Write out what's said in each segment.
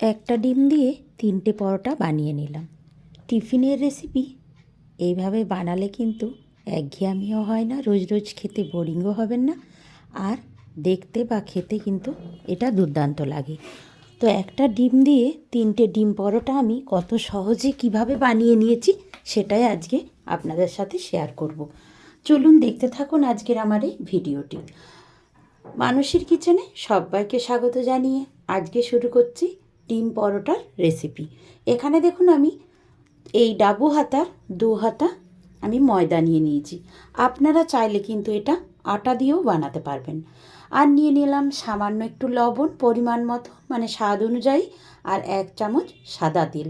একটা ডিম দিয়ে 3টে পরোটা বানিয়ে নিলাম। টিফিনের রেসিপি এইভাবে বানালে কিন্তু একঘেয়েমিও হয় না, রোজ রোজ খেতে বোরিংও হবেন না, আর দেখতে বা খেতে কিন্তু এটা দুর্দান্ত লাগে। তো একটা ডিম দিয়ে 3টে ডিম পরোটা আমি কত সহজে কিভাবে বানিয়ে নিয়েছি সেটাই আজকে আপনাদের সাথে শেয়ার করব। চলুন দেখতে থাকুন আজকের আমার এই ভিডিওটি। মানুষের কিচেনে সবাইকে স্বাগত জানিয়ে আজকে শুরু করছি ডিম পরোটার রেসিপি। এখানে দেখুন আমি এই ডাবু হাতার 2 হাতা আমি ময়দা নিয়ে নিয়েছি। আপনারা চাইলে কিন্তু এটা আটা দিয়েও বানাতে পারবেন। আর নিয়ে নিলাম সামান্য একটু লবণ পরিমাণ মতো, মানে স্বাদ অনুযায়ী, আর 1 চামচ সাদা তেল।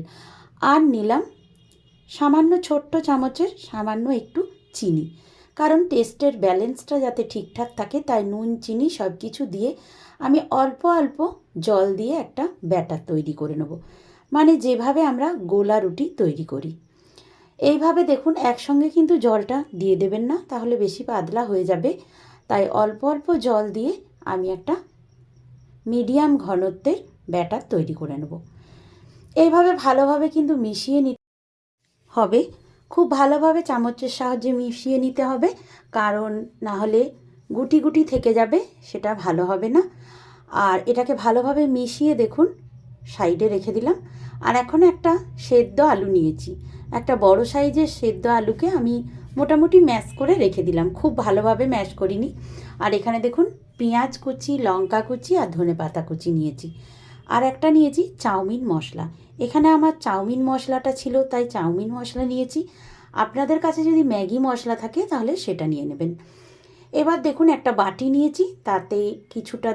আর নিলাম সামান্য ছোট্ট চামচের সামান্য একটু চিনি, কারণ টেস্টের ব্যালেন্সটা যাতে ঠিকঠাক থাকে তাই নুন চিনি সব কিছু দিয়ে আমি অল্প অল্প জল দিয়ে একটা ব্যাটার তৈরি করে নেব, মানে যেভাবে আমরা গোলা রুটি তৈরি করি। এইভাবে দেখুন একসঙ্গে কিন্তু জলটা দিয়ে দেবেন না, তাহলে বেশি পাতলা হয়ে যাবে। তাই অল্প অল্প জল দিয়ে আমি একটা মিডিয়াম ঘনত্বের ব্যাটার তৈরি করে নেব। এইভাবে ভালোভাবে কিন্তু মিশিয়ে নিতে হবে, খুব ভালোভাবে চামচের সাহায্যে মিশিয়ে নিতে হবে, কারণ না হলে গুটি গুটি থেকে যাবে, সেটা ভালো হবে না। আর এটাকে ভালোভাবে মিশিয়ে দেখুন সাইডে রেখে দিলাম। আর এখন একটা সেদ্ধ আলু নিয়েছি, একটা বড় সাইজের সেদ্ধ আলুকে আমি মোটামুটি ম্যাশ করে রেখে দিলাম, খুব ভালোভাবে ম্যাশ করিনি। আর এখানে দেখুন পেঁয়াজ কুচি, লঙ্কা কুচি আর ধনেপাতা কুচি নিয়েছি। আর একটা নিয়েছি চাউমিন মশলা। এখানে আমার চাউমিন মশলাটা ছিল তাই চাউমিন মশলা নিয়েছি। আপনাদের কাছে যদি ম্যাগি মশলা থাকে তাহলে সেটা নিয়ে নেবেন। এবার দেখুন একটা বাটি নিয়েছি, তাতে কিছুটা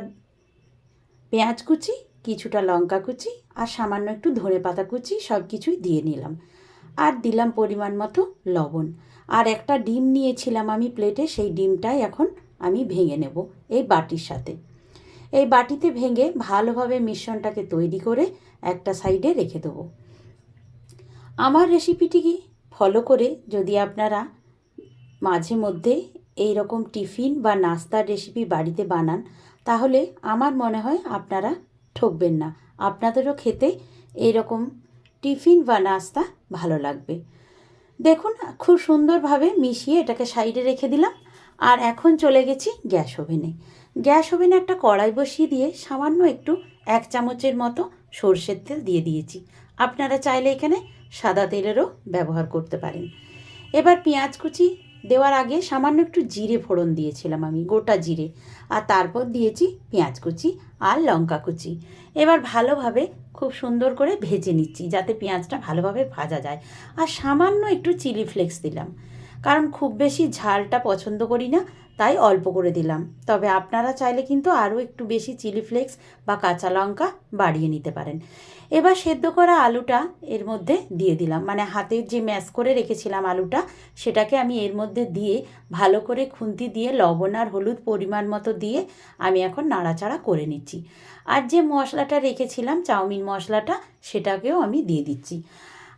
পেঁয়াজ কুচি, কিছুটা লঙ্কা কুচি আর সামান্য একটু ধনেপাতা কুচি সব কিছুই দিয়ে নিলাম। আর দিলাম পরিমাণ মতো লবণ। আর একটা ডিম নিয়েছিলাম আমি প্লেটে, সেই ডিমটাই এখন আমি ভেঙে নেব এই বাটির সাথে। এই বাটিতে ভেঙে ভালোভাবে মিশ্রণটাকে তৈরি করে একটা সাইডে রেখে দেবো। আমার রেসিপিটি ফলো করে যদি আপনারা মাঝে মধ্যে এই রকম টিফিন বা নাস্তার রেসিপি বাড়িতে বানান, তাহলে আমার মনে হয় আপনারা ঠকবেন না, আপনাদেরও খেতে এইরকম টিফিন বা নাস্তা ভালো লাগবে। দেখুন খুব সুন্দরভাবে মিশিয়ে এটাকে সাইডে রেখে দিলাম। আর এখন চলে গেছি গ্যাস ওভেনে। গ্যাস ওভেনে একটা কড়াই বসিয়ে দিয়ে সামান্য একটু 1 চামচের মতো সর্ষের তেল দিয়ে দিয়েছি। আপনারা চাইলে এখানে সাদা তেলেরও ব্যবহার করতে পারেন। এবার পেঁয়াজ কুচি দেওয়ার আগে সামান্য একটু জিরে ফোড়ন দিয়েছিলাম আমি, গোটা জিরে, আর তারপর দিয়েছি পেঁয়াজ কুচি আর লঙ্কা কুচি। এবার ভালোভাবে খুব সুন্দর করে ভেজে নিচ্ছি যাতে পেঁয়াজটা ভালোভাবে ভাজা যায়। আর সামান্য একটু চিলি ফ্লেক্স দিলাম, কারণ খুব বেশি ঝালটা পছন্দ করি না, তাই অল্প করে দিলাম। তবে আপনারা চাইলে কিন্তু আরও একটু বেশি চিলি ফ্লেক্স বা কাঁচা লঙ্কা বাড়িয়ে নিতে পারেন। এবার সেদ্ধ করা আলুটা এর মধ্যে দিয়ে দিলাম, মানে হাতের যে ম্যাশ করে রেখেছিলাম আলুটা, সেটাকে আমি এর মধ্যে দিয়ে ভালো করে খুন্তি দিয়ে লবণ আর হলুদ পরিমাণ মতো দিয়ে আমি এখন নাড়াচাড়া করে নিচ্ছি। আর যে মশলাটা রেখেছিলাম চাউমিন মশলাটা, সেটাকেও আমি দিয়ে দিচ্ছি।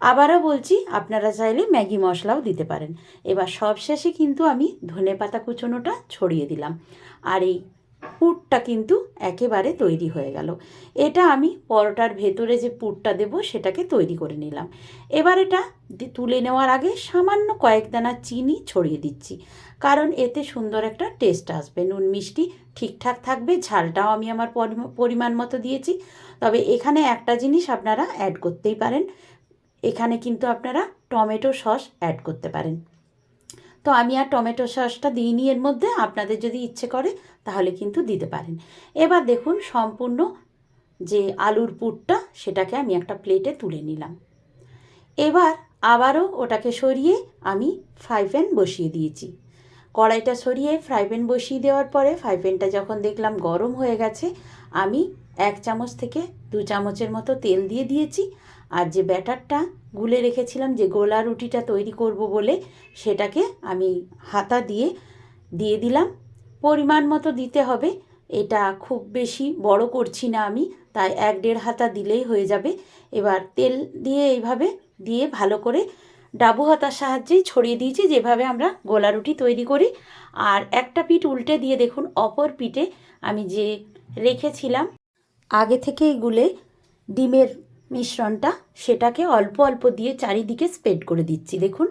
আবারও বলছি আপনারা চাইলে ম্যাগি মশলাও দিতে পারেন। এবার সবশেষে কিন্তু আমি ধনেপাতা কুচোনোটা ছড়িয়ে দিলাম। আর এই পুরটা কিন্তু একেবারে তৈরি হয়ে গেল। এটা আমি পরোটার ভেতরে যে পুরটা দেব সেটাকে তৈরি করে নিলাম। এবার এটা তুলে নেওয়ার আগে সামান্য কয়েক দানা চিনি ছড়িয়ে দিচ্ছি, কারণ এতে সুন্দর একটা টেস্ট আসবে, নুন মিষ্টি ঠিকঠাক থাকবে। ঝালটাও আমি আমার পরিমাণ মতো দিয়েছি। তবে এখানে একটা জিনিস আপনারা অ্যাড করতেই পারেন, এখানে কিন্তু আপনারা টমেটো সস অ্যাড করতে পারেন। তো আমি আর টমেটো সসটা দিইনি এর মধ্যে, আপনাদের যদি ইচ্ছে করে তাহলে কিন্তু দিতে পারেন। এবার দেখুন সম্পূর্ণ যে আলুর পুরটা সেটাকে আমি একটা প্লেটে তুলে নিলাম। এবার আবারও ওটাকে সরিয়ে আমি ফ্রাই প্যান বসিয়ে দিয়েছি। কড়াইটা সরিয়ে ফ্রাই প্যান বসিয়ে দেওয়ার পরে ফ্রাই প্যানটা যখন দেখলাম গরম হয়ে গেছে, আমি 1 চামচ থেকে 2 চামচের মতো তেল দিয়ে দিয়েছি। আর যে ব্যাটারটা গুলে রেখেছিলাম, যে গোলা রুটিটা তৈরি করব বলে, সেটাকে আমি হাতা দিয়ে দিয়ে দিলাম। পরিমাণ মতো দিতে হবে, এটা খুব বেশি বড় করছি না আমি, তাই 1-1.5 হাতা দিলেই হয়ে যাবে। এবার তেল দিয়ে এইভাবে দিয়ে ভালো করে ডাবু হাতার সাহায্যেই ছড়িয়ে দিয়েছি, যেভাবে আমরা গোলা রুটি তৈরি করি। আর একটা পিঠ উল্টে দিয়ে দেখুন অপর পিঠে আমি যে রেখেছিলাম আগে থেকেই গুলে ডিমের মিশ্রণটা সেটাকে অল্প অল্প দিয়ে চারিদিকে স্প্রেড করে দিচ্ছি। দেখুন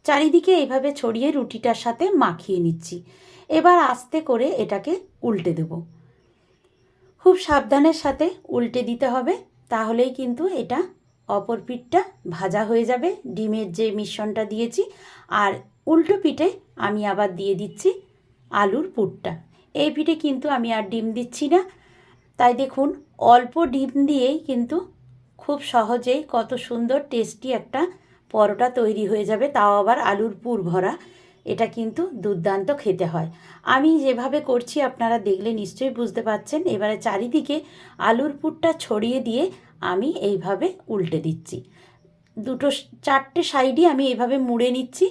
চারিদিকে এইভাবে ছড়িয়ে রুটিটার সাথে মাখিয়ে নিচ্ছি। এবার আস্তে করে এটাকে উল্টে দেব। খুব সাবধানের সাথে উল্টে দিতে হবে, তাহলেই কিন্তু এটা অপর পিঠটা ভাজা হয়ে যাবে ডিমের যে মিশ্রণটা দিয়েছি। আর উল্টো পিঠে আমি আবার দিয়ে দিচ্ছি আলুর পুরটা। এই পিঠে কিন্তু আমি আর ডিম দিচ্ছি না। তাই দেখুন অল্প ডিম দিয়েই কিন্তু খুব সহজেই কত সুন্দর টেস্টি একটা পরোটা তৈরি হয়ে যাবে, তাও আবার আলুর পুর ভরা। এটা কিন্তু দুর্দান্ত খেতে হয়। আমি যেভাবে করছি আপনারা দেখলে নিশ্চয়ই বুঝতে পারছেন। এবারে চারিদিকে আলুর পুরটা ছড়িয়ে দিয়ে আমি এইভাবে উল্টে দিচ্ছি। চারটে সাইডই আমি এইভাবে মুড়ে নিচ্ছি।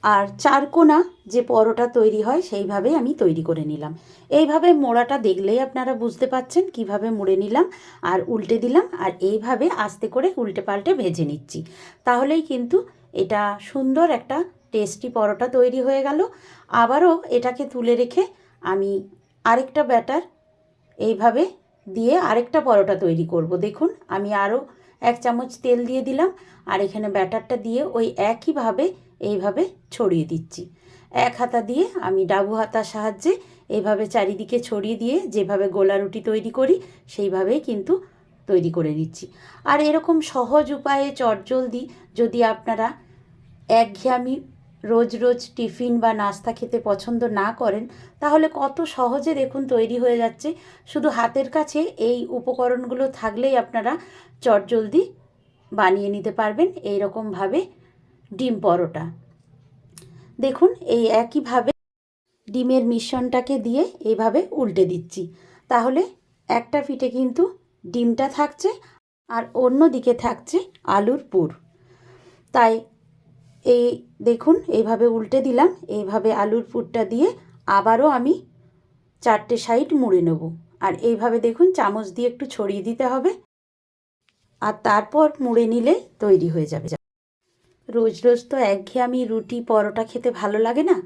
আর চারকোনা যে পরোটা তৈরি হয় সেইভাবে আমি তৈরি করে নিলাম। এইভাবে মোড়াটা দেখলেই আপনারা বুঝতে পাচ্ছেন কিভাবে মুড়ে নিলাম আর উল্টে দিলাম। আর এইভাবে আস্তে করে উল্টে পাল্টে ভেজে নিচ্ছি, তাহলেই কিন্তু এটা সুন্দর একটা টেস্টি পরোটা তৈরি হয়ে গেল। আবারও এটাকে তুলে রেখে আমি আরেকটা ব্যাটার এইভাবে দিয়ে আরেকটা পরোটা তৈরি করব। দেখুন আমি আরও 1 চামচ তেল দিয়ে দিলাম আর এখানে ব্যাটারটা দিয়ে ওই একইভাবে এইভাবে ছড়িয়ে দিচ্ছি। এক হাতা দিয়ে আমি ডাবু হাতার সাহায্যে এইভাবে চারিদিকে ছড়িয়ে দিয়ে যেভাবে গোলা রুটি তৈরি করি সেইভাবেই কিন্তু তৈরি করে নিচ্ছি। আর এরকম সহজ উপায়ে চটজলদি যদি আপনারা একঘেয়েমি রোজ রোজ টিফিন বা নাস্তা খেতে পছন্দ না করেন, তাহলে কত সহজে দেখুন তৈরি হয়ে যাচ্ছে। শুধু হাতের কাছে এই উপকরণগুলো থাকলেই আপনারা চটজলদি বানিয়ে নিতে পারবেন এই রকমভাবে ডিম পরোটা। দেখুন এই একইভাবে ডিমের মিশ্রণটাকে দিয়ে এইভাবে উল্টে দিচ্ছি, তাহলে একটা পিঠে কিন্তু ডিমটা থাকছে আর অন্য দিকে থাকছে আলুর পুর। তাই এই দেখুন এইভাবে উল্টে দিলাম। এইভাবে আলুর পুরটা দিয়ে আবারও আমি 4টে সাইড মুড়ে নেব। আর এইভাবে দেখুন চামচ দিয়ে একটু ছড়িয়ে দিতে হবে, আর তারপর মুড়ে নিলে তৈরি হয়ে যাবে। রোজ রোজ তো একঘেয়েমি রুটি পরোটা খেতে ভালো লাগে না,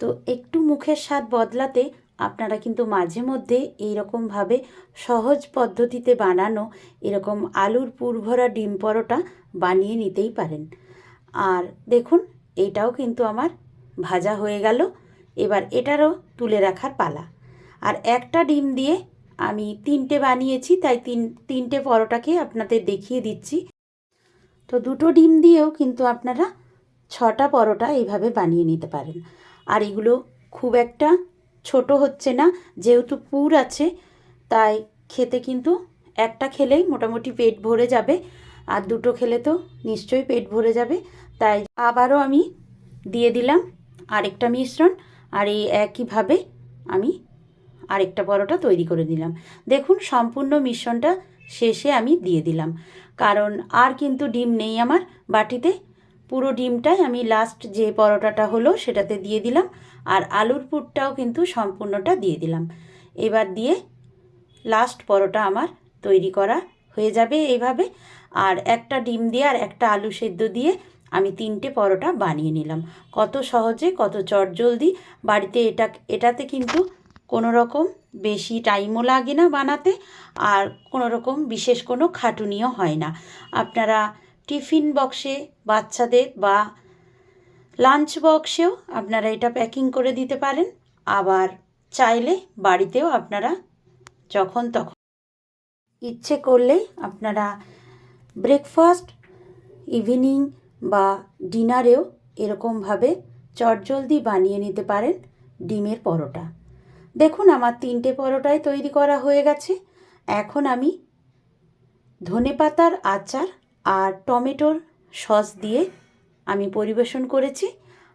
তো একটু মুখের স্বাদ বদলাতে আপনারা কিন্তু মাঝে মধ্যে এইরকমভাবে সহজ পদ্ধতিতে বানানো এরকম আলুর পুর ভরা ডিম পরোটা বানিয়ে নিতেই পারেন। আর দেখুন এইটাও কিন্তু আমার ভাজা হয়ে গেল। এবার এটারও তুলে রাখার পালা। আর একটা ডিম দিয়ে আমি 3টে বানিয়েছি, তাই তিনটে পরোটাকে আপনাদের দেখিয়ে দিচ্ছি। তো 2টো ডিম দিয়েও কিন্তু আপনারা 6টা পরোটা এইভাবে বানিয়ে নিতে পারেন। আর এগুলো খুব একটা ছোট হচ্ছে না, যেহেতু পুর আছে তাই খেতে কিন্তু একটা খেলেই মোটামুটি পেট ভরে যাবে, আর 2টো খেলে তো নিশ্চয়ই পেট ভরে যাবে। তাই আবারও আমি দিয়ে দিলাম আরেকটা মিশ্রণ, আর এই একইভাবে আমি আরেকটা পরোটা তৈরি করে দিলাম। দেখুন সম্পূর্ণ মিশ্রণটা শেষে আমি দিয়ে দিলাম, কারণ আর কিন্তু ডিম নেই আমার বাটিতে। পুরো ডিমটাই আমি লাস্ট যে পরোটাটা হলো সেটাতে দিয়ে দিলাম, আর আলুর পুরটাও কিন্তু সম্পূর্ণটা দিয়ে দিলাম। এবার দিয়ে লাস্ট পরোটা আমার তৈরি করা হয়ে যাবে এইভাবে। আর একটা ডিম দিয়ে আর একটা আলু সেদ্ধ দিয়ে আমি 3টে পরোটা বানিয়ে নিলাম। কত সহজে, কত চটজলদি বাড়িতে এটাতে কিন্তু কোনো রকম বেশি টাইমও লাগে না বানাতে, আর কোনো রকম বিশেষ কোনো খাটুনিও হয় না। আপনারা টিফিন বক্সে বাচ্চাদের বা লাঞ্চ বক্সেও আপনারা এটা প্যাকিং করে দিতে পারেন। আবার চাইলে বাড়িতেও আপনারা যখন তখন ইচ্ছে করলেই আপনারা ব্রেকফাস্ট, ইভিনিং বা ডিনারেও এরকমভাবে চটজলদি বানিয়ে নিতে পারেন ডিমের পরোটা। দেখুন আমার 3টে পরোটাই তৈরি করা হয়ে গেছে। এখন আমি ধনেপাতার আচার আর টমেটোর সস দিয়ে আমি পরিবেশন করেছি।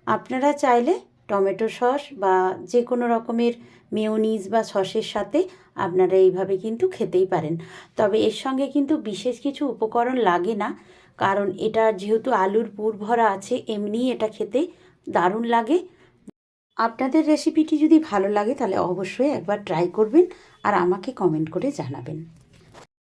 আপনারা চাইলে টমেটো সস বা যে কোনো রকমের মেয়োনিজ বা সসের সাথে আপনারা এইভাবে কিন্তু খেতেই পারেন। তবে এর সঙ্গে কিন্তু বিশেষ কিছু উপকরণ লাগে না, কারণ এটা যেহেতু আলুর পুর ভরা আছে এমনিই এটা খেতে দারুণ লাগে। আপনাদের রেসিপিটি যদি ভালো লাগে তাহলে অবশ্যই একবার ট্রাই করবেন আর আমাকে কমেন্ট করে জানাবেন।